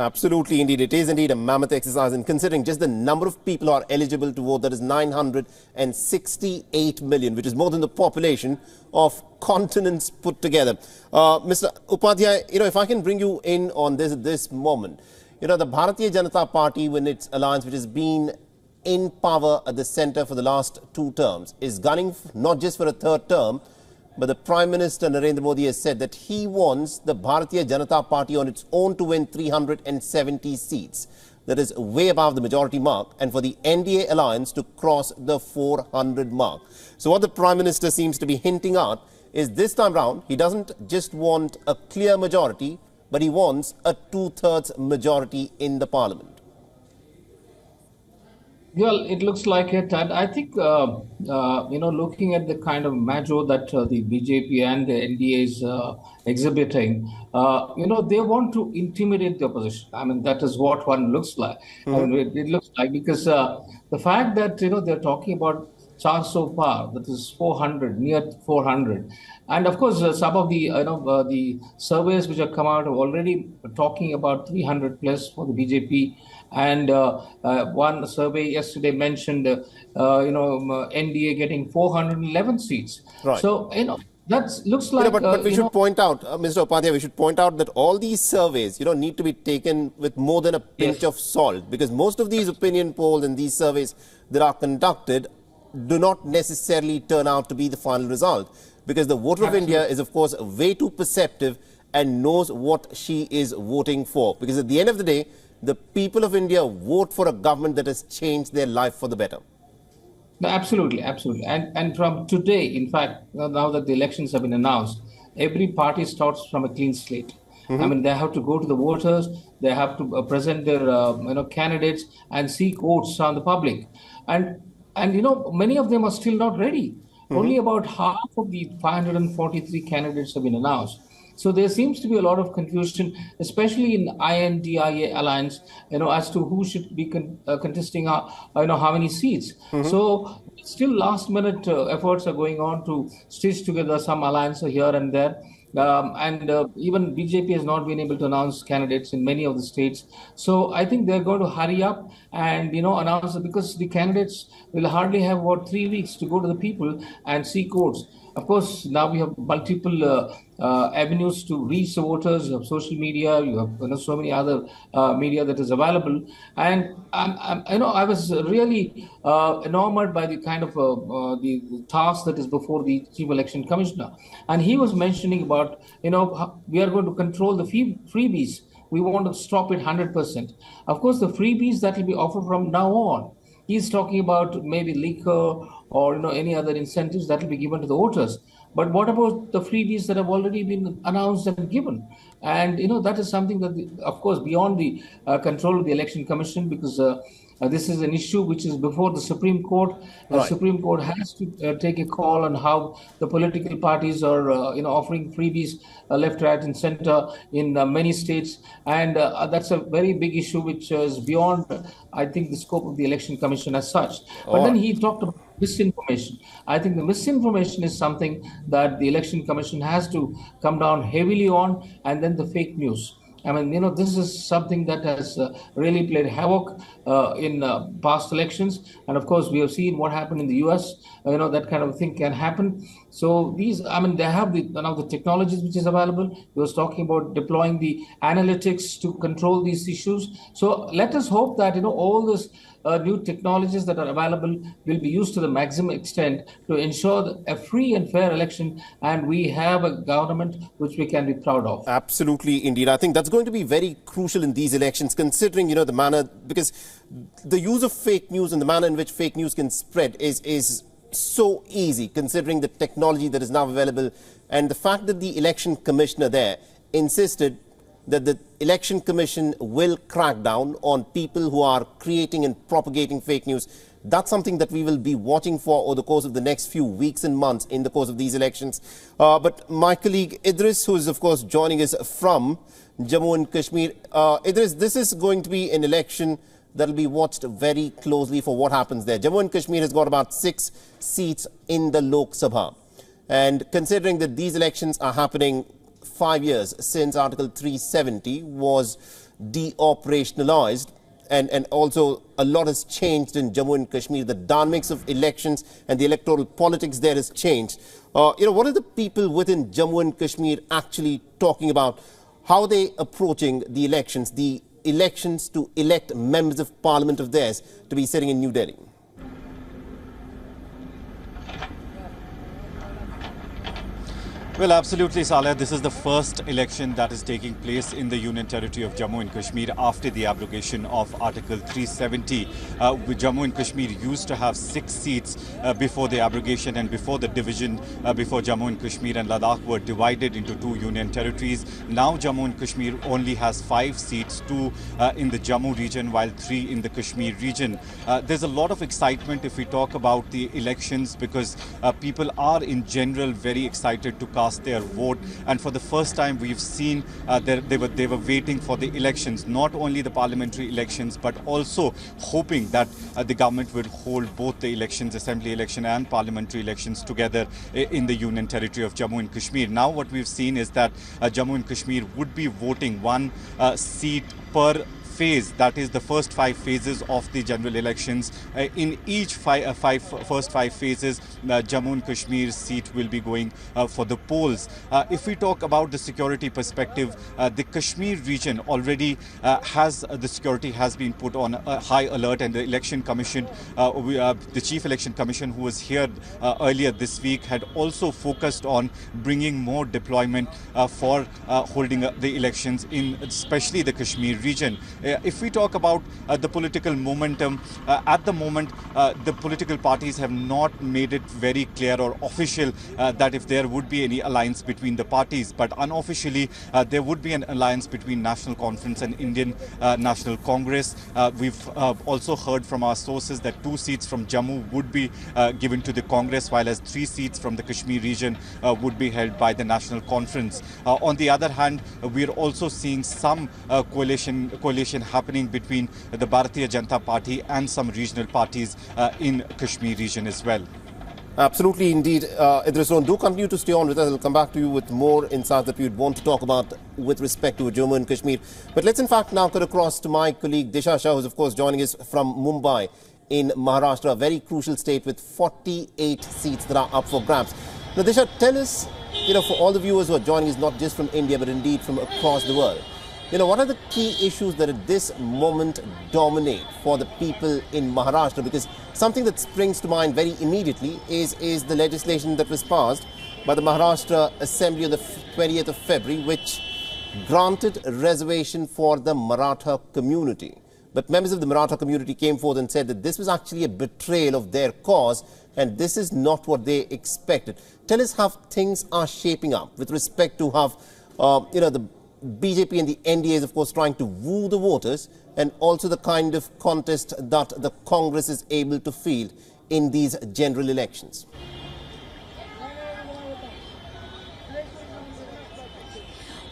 Absolutely, indeed. It is indeed a mammoth exercise. And considering just the number of people who are eligible to vote, that is 968 million, which is more than the population of continents put together. Mr. Upadhyay, if I can bring you in on this at this moment, the Bharatiya Janata Party, when its alliance, which has been in power at the centre for the last 2 terms, is gunning not just for a 3rd term, but the Prime Minister Narendra Modi has said that he wants the Bharatiya Janata Party on its own to win 370 seats. That is way above the majority mark, and for the NDA alliance to cross the 400 mark. So what the Prime Minister seems to be hinting at is this time round, he doesn't just want a clear majority, but he wants a 2/3 majority in the Parliament. Well, it looks like it, and I think looking at the kind of major that the BJP and the NDA is exhibiting, they want to intimidate the opposition. I mean, that is what one looks like. I mean, it looks like, because the fact that they're talking about chance of power, that is 400, near 400. And of course, some of the the surveys which have come out are already talking about 300 plus for the BJP. And one survey yesterday mentioned NDA getting 411 seats. Right. So that looks like. But we should point out, Mr. Upadhyay, we should point out that all these surveys, need to be taken with more than a pinch of salt, because most of these opinion polls and these surveys that are conducted do not necessarily turn out to be the final result, because the voter of India is, of course, way too perceptive and knows what she is voting for. Because at the end of the day, the people of India vote for a government that has changed their life for the better. No, absolutely, absolutely. And from today, in fact, now that the elections have been announced, every party starts from a clean slate. I mean, they have to go to the voters, they have to present their candidates and seek votes on the public. And many of them are still not ready. Only about half of the 543 candidates have been announced. So there seems to be a lot of confusion, especially in INDIA alliance, as to who should be contesting, how many seats. So still last minute efforts are going on to stitch together some alliance here and there. Even BJP has not been able to announce candidates in many of the states. So I think they're going to hurry up and, announce it, because the candidates will hardly have 3 weeks to go to the people and seek votes. Of course, now we have multiple avenues to reach the voters. You have social media, you have so many other media that is available. And I was really enamored by the kind of the task that is before the Chief Election Commissioner. And he was mentioning about, we are going to control the freebies. We want to stop it 100%. Of course, the freebies that will be offered from now on, he's talking about maybe liquor or any other incentives that will be given to the voters. But what about the freebies that have already been announced and given? And that is something that, of course, beyond the control of the Election Commission, because this is an issue which is before the Supreme Court. The Supreme Court has to take a call on how the political parties are, offering freebies left, right, and center in many states, and that's a very big issue which is beyond, I think, the scope of the Election Commission as such. But then he talked about misinformation. I think the misinformation is something that the Election Commission has to come down heavily on, and then the fake news. I mean, this is something that has really played havoc in past elections. And of course, we have seen what happened in the US, that kind of thing can happen. So they have now the technologies which is available. He was talking about deploying the analytics to control these issues. So let us hope that, all those new technologies that are available will be used to the maximum extent to ensure a free and fair election, and we have a government which we can be proud of. Absolutely, indeed. I think that's going to be very crucial in these elections, considering, the manner, because the use of fake news and the manner in which fake news can spread is so easy, considering the technology that is now available, and the fact that the election commissioner there insisted that the Election Commission will crack down on people who are creating and propagating fake news. That's something that we will be watching for over the course of the next few weeks and months in the course of these elections. But my colleague Idris, who is, of course, joining us from Jammu and Kashmir. Idris, this is going to be an election that will be watched very closely for what happens there. Jammu and Kashmir has got about 6 seats in the Lok Sabha. And considering that these elections are happening 5 years since Article 370 was de-operationalized, and also a lot has changed in Jammu and Kashmir. The dynamics of elections and the electoral politics there has changed. What are the people within Jammu and Kashmir actually talking about? How are they approaching the elections to elect members of parliament of theirs to be sitting in New Delhi? Well, absolutely, Saleh. This is the first election that is taking place in the Union Territory of Jammu and Kashmir after the abrogation of Article 370. Jammu and Kashmir used to have 6 seats before the abrogation and before the division, before Jammu and Kashmir and Ladakh were divided into 2 Union Territories. Now Jammu and Kashmir only has 5 seats, 2 in the Jammu region while 3 in the Kashmir region. There's a lot of excitement if we talk about the elections because people are in general very excited to cast their vote, and for the first time we've seen they were waiting for the elections, not only the parliamentary elections but also hoping that the government would hold both the elections, assembly election and parliamentary elections together in the Union Territory of Jammu and Kashmir. Now what we've seen is that Jammu and Kashmir would be voting 1 seat per phase, that is the first 5 phases of the general elections. In each first 5 phases, Jammu and Kashmir's seat will be going for the polls. If we talk about the security perspective, the Kashmir region already the security has been put on a high alert, and the election commission, the chief election commission who was here earlier this week had also focused on bringing more deployment for holding the elections in especially the Kashmir region. If we talk about the political momentum, at the moment, the political parties have not made it very clear or official that if there would be any alliance between the parties. But unofficially, there would be an alliance between National Conference and Indian National Congress. We've also heard from our sources that 2 seats from Jammu would be given to the Congress, while as 3 seats from the Kashmir region would be held by the National Conference. On the other hand, we're also seeing some coalition happening between the Bharatiya Janata Party and some regional parties in Kashmir region as well. Absolutely, indeed. Idris, do continue to stay on with us. I'll come back to you with more insights that we would want to talk about with respect to Jammu and Kashmir. But let's in fact now cut across to my colleague Disha Shah, who's of course joining us from Mumbai in Maharashtra, a very crucial state with 48 seats that are up for grabs. Now, Disha, tell us, for all the viewers who are joining us not just from India but indeed from across the world, what are the key issues that at this moment dominate for the people in Maharashtra? Because something that springs to mind very immediately is the legislation that was passed by the Maharashtra Assembly on the 20th of February, which granted a reservation for the Maratha community. But members of the Maratha community came forth and said that this was actually a betrayal of their cause and this is not what they expected. Tell us how things are shaping up with respect to how, the BJP and the NDA is, of course, trying to woo the voters, and also the kind of contest that the Congress is able to field in these general elections.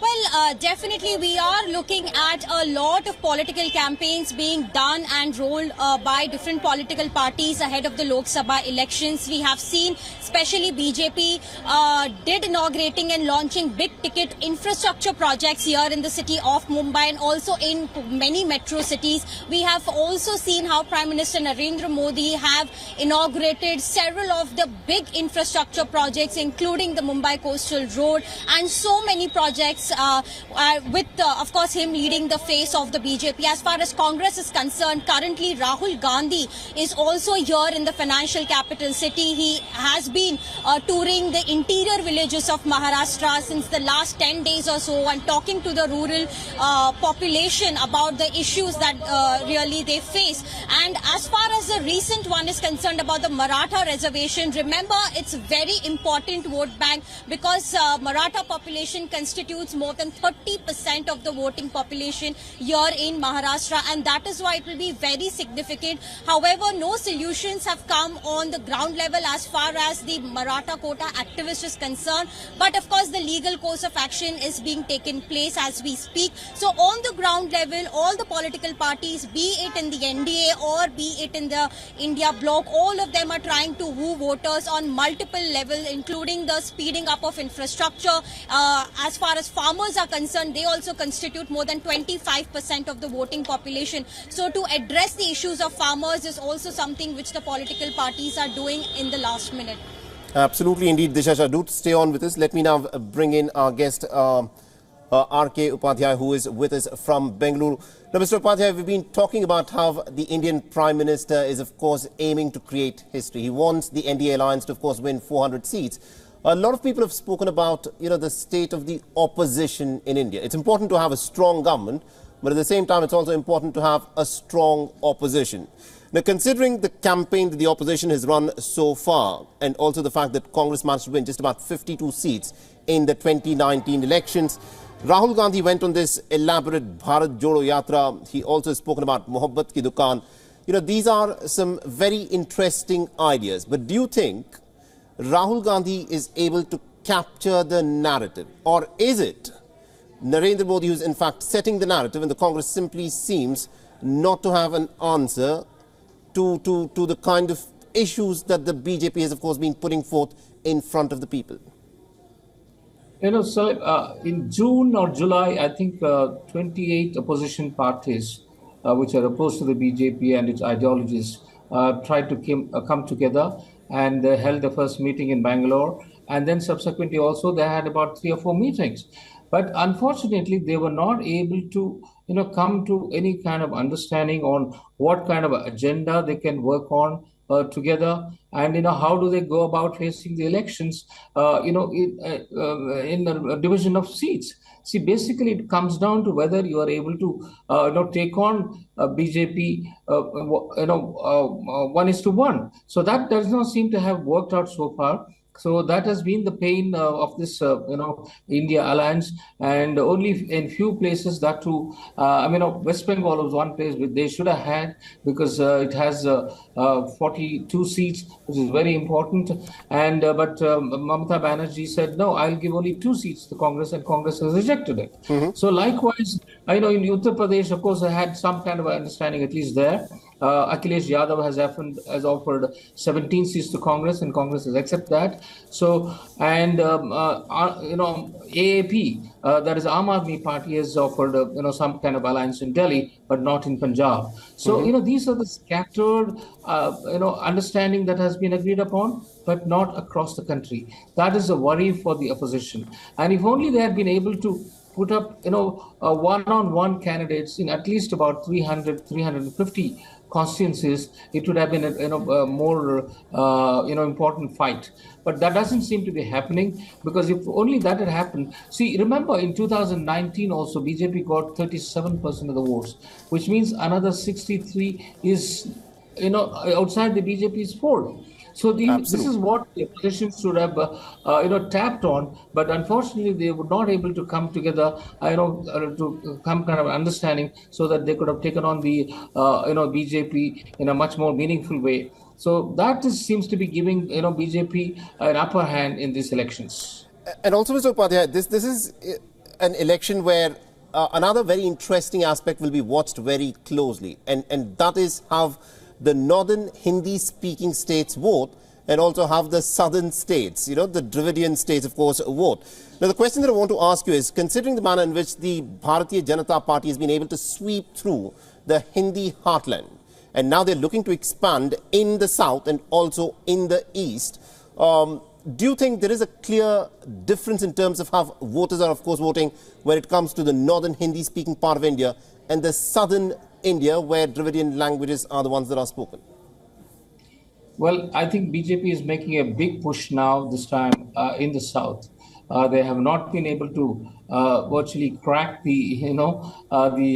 Well, definitely we are looking at a lot of political campaigns being done and rolled by different political parties ahead of the Lok Sabha elections. We have seen especially BJP did inaugurating and launching big ticket infrastructure projects here in the city of Mumbai and also in many metro cities. We have also seen how Prime Minister Narendra Modi have inaugurated several of the big infrastructure projects, including the Mumbai Coastal Road and so many projects with, of course, him leading the face of the BJP. As far as Congress is concerned, currently Rahul Gandhi is also here in the financial capital city. He has been touring the interior villages of Maharashtra since the last 10 days or so and talking to the rural population about the issues that really they face. And as far as the recent one is concerned about the Maratha reservation, remember it's a very important vote bank because Maratha population constitutes more than 30% of the voting population here in Maharashtra, and that is why it will be very significant. However, no solutions have come on the ground level as far as the Maratha quota activist is concerned, but of course the legal course of action is being taken place as we speak. So on the ground level, all the political parties, be it in the NDA or be it in the India bloc, all of them are trying to woo voters on multiple levels, including the speeding up of infrastructure. As far as farmers are concerned, they also constitute more than 25% of the voting population. So to address the issues of farmers is also something which the political parties are doing in the last minute. Absolutely, indeed, Disha Shah. Do stay on with us. Let me now bring in our guest, R.K. Upadhyay, who is with us from Bengaluru. Now, Mr. Upadhyay, we've been talking about how the Indian Prime Minister is, of course, aiming to create history. He wants the NDA alliance to, of course, win 400 seats. A lot of people have spoken about, the state of the opposition in India. It's important to have a strong government, but at the same time, it's also important to have a strong opposition. Now, considering the campaign that the opposition has run so far, and also the fact that Congress managed to win just about 52 seats in the 2019 elections, Rahul Gandhi went on this elaborate Bharat Jodo Yatra. He also has spoken about Mohabbat Ki Dukaan. These are some very interesting ideas. But do you think Rahul Gandhi is able to capture the narrative? Or is it Narendra Modi who's in fact setting the narrative, and the Congress simply seems not to have an answer to the kind of issues that the BJP has, of course, been putting forth in front of the people? So in June or July, I think 28 opposition parties, which are opposed to the BJP and its ideologies, tried to come together and held the first meeting in Bangalore. And then subsequently also they had about 3 or 4 meetings. But unfortunately, they were not able to, come to any kind of understanding on what kind of agenda they can work on together, and how do they go about facing the elections, in the division of seats. See, basically, it comes down to whether you are able to, take on BJP, 1:1. So that does not seem to have worked out so far. So that has been the pain of this, India alliance, and only in few places that too. West Bengal was one place which they should have had, because it has 42 seats, which is very important. And but Mamata Banerjee said, no, I'll give only 2 seats to Congress, and Congress has rejected it. So likewise, in Uttar Pradesh, of course, I had some kind of understanding at least there. Akhilesh Yadav has offered 17 seats to Congress, and Congress has accepted that. So, and AAP, that is Aam Aadmi Party, has offered some kind of alliance in Delhi, but not in Punjab. So these are the scattered understanding that has been agreed upon, but not across the country. That is a worry for the opposition. And if only they had been able to put up one-on-one candidates in at least about 350 constituencies, it would have been a more important fight. But that doesn't seem to be happening, because if only that had happened. See, remember in 2019 also BJP got 37% of the votes, which means another 63 is outside the BJP's fold. So this is what the opposition should have, tapped on. But unfortunately, they were not able to come together, to come kind of understanding, so that they could have taken on the, BJP in a much more meaningful way. So that seems to be giving, BJP an upper hand in these elections. And also, Mr. Upadhyay, this is an election where another very interesting aspect will be watched very closely, and that is how the northern Hindi-speaking states vote, and also have the southern states, the Dravidian states, of course, vote. Now, the question that I want to ask you is, considering the manner in which the Bharatiya Janata Party has been able to sweep through the Hindi heartland, and now they're looking to expand in the south and also in the east, do you think there is a clear difference in terms of how voters are, of course, voting when it comes to the northern Hindi-speaking part of India and the southern India, where Dravidian languages are the ones that are spoken? Well, I think BJP is making a big push now, this time in the south. They have not been able to virtually crack the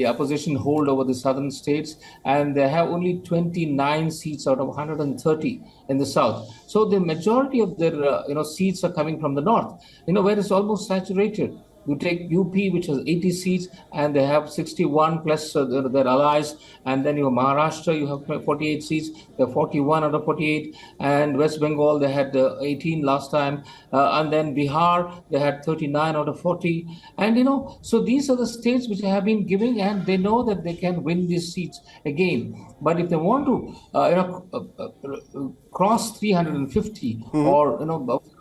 opposition hold over the southern states, and they have only 29 seats out of 130 in the south. So the majority of their seats are coming from the north, where it's almost saturated. You take UP, which has 80 seats, and they have 61 plus their allies. And then you have Maharashtra, you have 48 seats. They have 41 out of 48. And West Bengal, they had 18 last time. And then Bihar, they had 39 out of 40. And, so these are the states which have been giving, and they know that they can win these seats again. But if they want to, cross 350 or,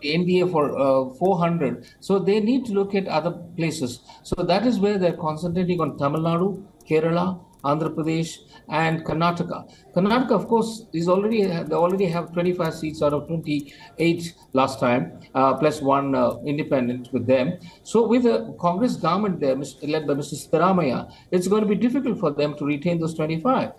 NDA for 400, so they need to look at other other places. So that is where they're concentrating on Tamil Nadu, Kerala, Andhra Pradesh, and Karnataka. Karnataka, of course, they already have 25 seats out of 28 last time, plus one independent with them. So with the Congress government there, led by Mr. Siddharamaiah, it's going to be difficult for them to retain those 25.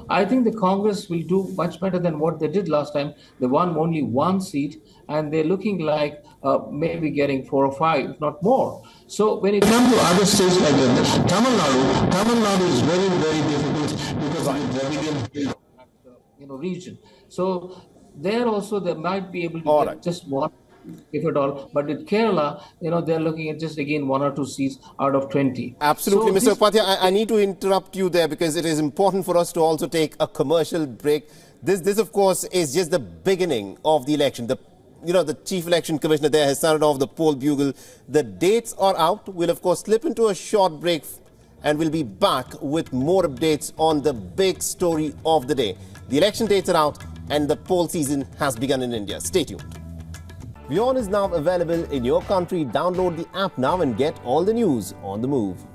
I think the Congress will do much better than what they did last time. They won only one seat, and they're looking like maybe getting 4 or 5, if not more. So when it comes to other states like Tamil Nadu is very, very difficult because of the Dravidian region. So there also they might be able to get just one, if at all. But with Kerala, they're looking at just again 1 or 2 seats out of 20. Absolutely, so Mr. Upadhyay, I need to interrupt you there because it is important for us to also take a commercial break. This of course, is just the beginning of the election. The Chief Election Commissioner there has sounded off the poll bugle. The dates are out. We'll, of course, slip into a short break and we'll be back with more updates on the big story of the day. The election dates are out and the poll season has begun in India. Stay tuned. WION is now available in your country. Download the app now and get all the news on the move.